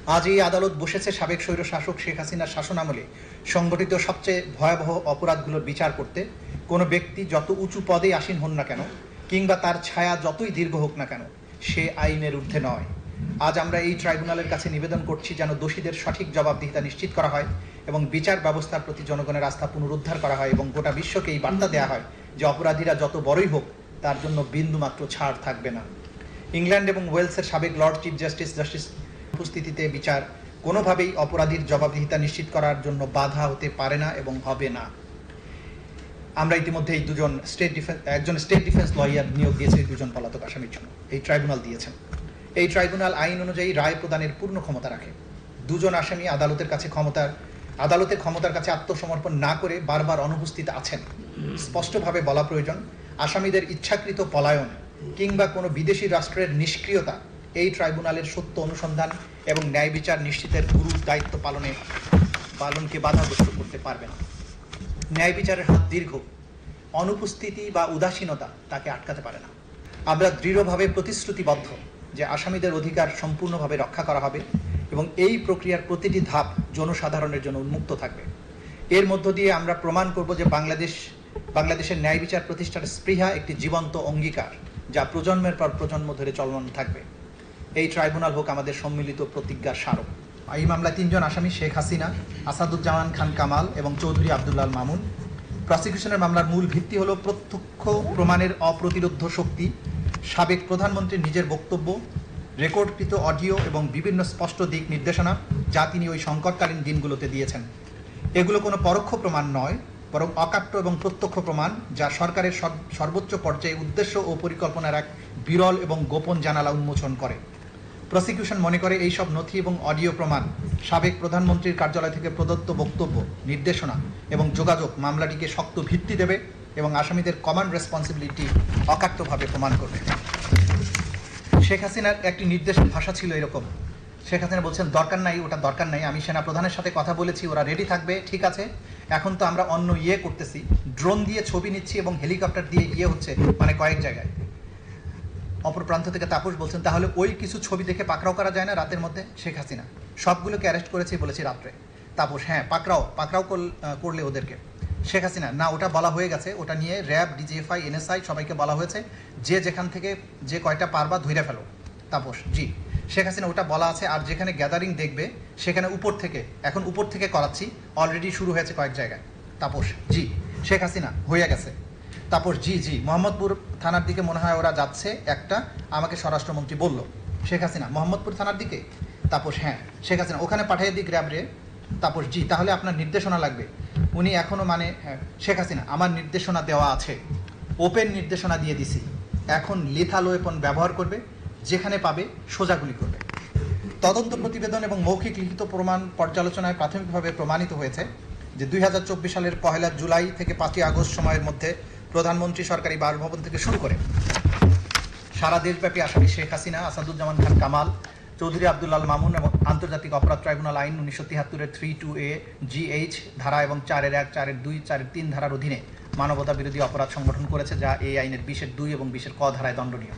আজ এই আদালত বসেছে সাবেক স্বৈরশাসক শেখ হাসিনার শাসনামলে সংগঠিত সবচেয়ে ভয়াবহ অপরাধগুলোর বিচার করতে। কোনো ব্যক্তি যত উঁচু পদে আসীন হন না কেন, কিংবা তার ছায়া যতই দীর্ঘ হোক না কেন, সে আইনের ঊর্ধ্বে নয়। আজ আমরা এই ট্রাইব্যুনালের কাছে নিবেদন করছি যেন দোষীদের সঠিক জবাবদিহিতা নিশ্চিত করা হয় এবং বিচার ব্যবস্থার প্রতি জনগণের আস্থা পুনরুদ্ধার করা হয় এবং গোটা বিশ্বকে এই বার্তা দেওয়া হয় যে অপরাধীরা যত বড়ই হোক তার জন্য বিন্দুমাত্র ছাড় থাকবে না। ইংল্যান্ড এবং ওয়েলসের সাবেক লর্ড চিফ জাস্টিস উপস্থিতিতে বিচার কোনোভাবেই অপরাধীর জবাবদিহিতা নিশ্চিত করার জন্য বাধা হতে পারে না এবং হবে না। আমরা ইতিমধ্যে এই একজন স্টেট ডিফেন্স লয়ার নিয়োগ দিয়েছে দুজন পলাতক আসামির জন্য। এই ট্রাইব্যুনাল দিয়েছেন। এই ট্রাইব্যুনাল আইন অনুযায়ী রায় প্রদানের পূর্ণ ক্ষমতা রাখে। দুজন আসামি আদালতের ক্ষমতার কাছে আত্মসমর্পণ না করে বারবার অনুপস্থিত আছেন। স্পষ্টভাবে বলা প্রয়োজন, আসামিদের ইচ্ছাকৃত পলায়ন কিংবা কোনো বিদেশি রাষ্ট্রের নিষ্ক্রিয়তা এই ট্রাইব্যুনালের সত্য অনুসন্ধান এবং ন্যায় বিচার নিশ্চিতের গুরু দায়িত্ব পালনকে বাধাগ্রস্ত করতে পারবে না। ন্যায় বিচারের হাত দীর্ঘ, অনুপস্থিতি বা উদাসীনতা তাকে আটকাতে পারে না। আমরা দৃঢ়ভাবে প্রতিশ্রুতিবদ্ধ যে আসামিদের অধিকার সম্পূর্ণভাবে রক্ষা করা হবে এবং এই প্রক্রিয়ার প্রতিটি ধাপ জনসাধারণের জন্য উন্মুক্ত থাকবে। এর মধ্য দিয়ে আমরা প্রমাণ করব যে বাংলাদেশের ন্যায় বিচার প্রতিষ্ঠার স্পৃহা একটি জীবন্ত অঙ্গীকার, যা প্রজন্মের পর প্রজন্ম ধরে চলমান থাকবে। এই ট্রাইব্যুনাল হোক আমাদের সম্মিলিত প্রতিজ্ঞার স্মারক। এই মামলায় তিনজন আসামি শেখ হাসিনা, আসাদুজ্জামান খান কামাল এবং চৌধুরী আব্দুল্লাহ মামুন। প্রসিকিউশনের মামলার মূল ভিত্তি হল প্রত্যক্ষ প্রমাণের অপ্রতিরোধ্য শক্তি, সাবেক প্রধানমন্ত্রীর নিজের বক্তব্য, রেকর্ডকৃত অডিও এবং বিভিন্ন স্পষ্ট দিক নির্দেশনা যা তিনি ওই সংকটকালীন দিনগুলোতে দিয়েছেন। এগুলো কোনো পরোক্ষ প্রমাণ নয়, বরং অকাট্য এবং প্রত্যক্ষ প্রমাণ, যা সরকারের সর্বোচ্চ পর্যায়ে উদ্দেশ্য ও পরিকল্পনার এক বিরল এবং গোপন জানালা উন্মোচন করে। প্রসিকিউশন মনে করে এইসব নথি এবং অডিও প্রমাণ, সাবেক প্রধানমন্ত্রীর কার্যালয় থেকে প্রদত্ত বক্তব্য, নির্দেশনা এবং যোগাযোগ মামলাটিকে শক্ত ভিত্তি দেবে এবং আসামিদের কমন রেসপন্সিবিলিটি অকাট্যভাবে প্রমাণ করবে। শেখ হাসিনার একটি নির্দেশের ভাষা ছিল এরকম। শেখ হাসিনা বলছেন, দরকার নাই, ওটা দরকার নাই, আমি সেনা প্রধানের সাথে কথা বলেছি, ওরা রেডি থাকবে, ঠিক আছে। এখন তো আমরা অন্য করতেছি, ড্রোন দিয়ে ছবি নিচ্ছি এবং হেলিকপ্টার দিয়ে হচ্ছে, মানে কয়েক জায়গায়। অপর প্রান্ত থেকে তাপস বলছেন, তাহলে ওই কিছু ছবি দেখে পাকড়াও করা যায় না রাতের মধ্যে? শেখ হাসিনা, সবগুলোকে অ্যারেস্ট করেছি বলেছি রাত্রে। তাপস, হ্যাঁ পাকড়াও করলে ওদেরকে। শেখ হাসিনা, না, ওটা বলা হয়ে গেছে, ওটা নিয়ে র্যাব, ডিজিএফআই, এনএসআই সবাইকে বলা হয়েছে, যে যেখান থেকে যে কয়টা পারবা ধইরা ফেলো। তাপস, জি। শেখ হাসিনা, ওটা বলা আছে, আর যেখানে গ্যাদারিং দেখবে সেখানে এখন উপর থেকে করাচ্ছি, অলরেডি শুরু হয়েছে কয়েক জায়গায়। তাপস, জি। শেখ হাসিনা, হয়ে গেছে। তাপস, জি জি, মোহাম্মদপুর থানার দিকে মনে হয় ওরা যাচ্ছে, একটা আমাকে স্বরাষ্ট্রমন্ত্রী বলল। শেখ হাসিনা, মোহাম্মদপুর থানার দিকে? তাপস, হ্যাঁ। শেখ হাসিনা, ওখানে পাঠিয়ে দিক র্যাবরে। তাপস, জি, তাহলে আপনার নির্দেশনা লাগবে। উনি এখনও হ্যাঁ। শেখ হাসিনা, আমার নির্দেশনা দেওয়া আছে, ওপেন নির্দেশনা দিয়ে দিছি, এখন লিথাল ওয়েপন ব্যবহার করবে, যেখানে পাবে সোজাগুলি করবে। তদন্ত প্রতিবেদন এবং মৌখিক লিখিত প্রমাণ পর্যালোচনায় প্রাথমিকভাবে প্রমাণিত হয়েছে যে 2024 সালের 1 জুলাই থেকে 5 আগস্ট সময়ের মধ্যে প্রধানমন্ত্রী সরকারি বাসভবন থেকে শুরু করে সারা দেশব্যাপী আসামি শেখ হাসিনা, আসাদুজ্জামান খান কামাল, চৌধুরী আব্দুল্লাহ মামুন এবং আন্তর্জাতিক অপরাধ ট্রাইব্যুনাল আইন 1973-এর 3(2)(a) GH ধারা এবং 4(1), 4(2), 4(3) ধারার অধীনে মানবতা বিরোধী অপরাধ সংগঠন করেছে, যা এই আইনের 20(2) এবং 20(ক) ধারায় দণ্ডনীয়।